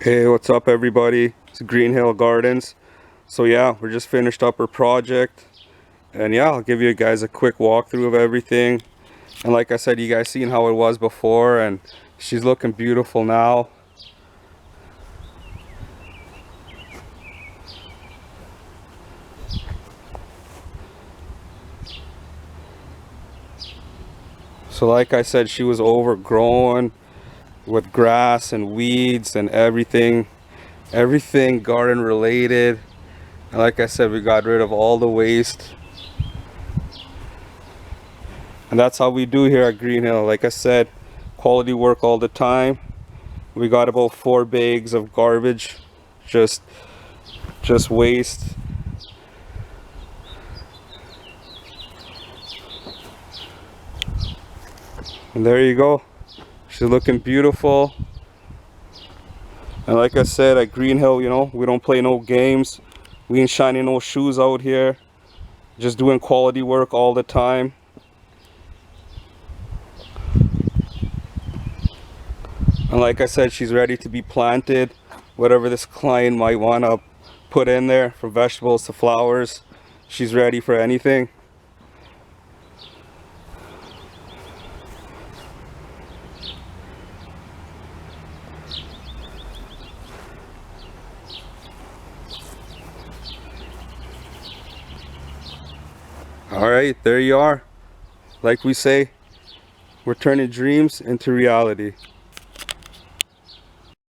Hey, what's up everybody? It's Green Hill Gardens. So yeah, we're just finished up our project. And yeah, I'll give you guys a quick walkthrough of everything. And like I said, you guys seen how it was before, and she's looking beautiful now. So like I said, she was overgrown with grass and weeds and everything garden related. And like I said, we got rid of all the waste. And that's how we do here at Green Hill. Like I said, quality work all the time. We got about 4 bags of garbage, just waste. And there you go. She's looking beautiful. And like I said, at Green Hill, you know, we don't play no games. We ain't shining no shoes out here. Just doing quality work all the time. And like I said, she's ready to be planted. Whatever this client might want to put in there, from vegetables to flowers, she's ready for anything. Alright, there you are. Like we say, we're turning dreams into reality.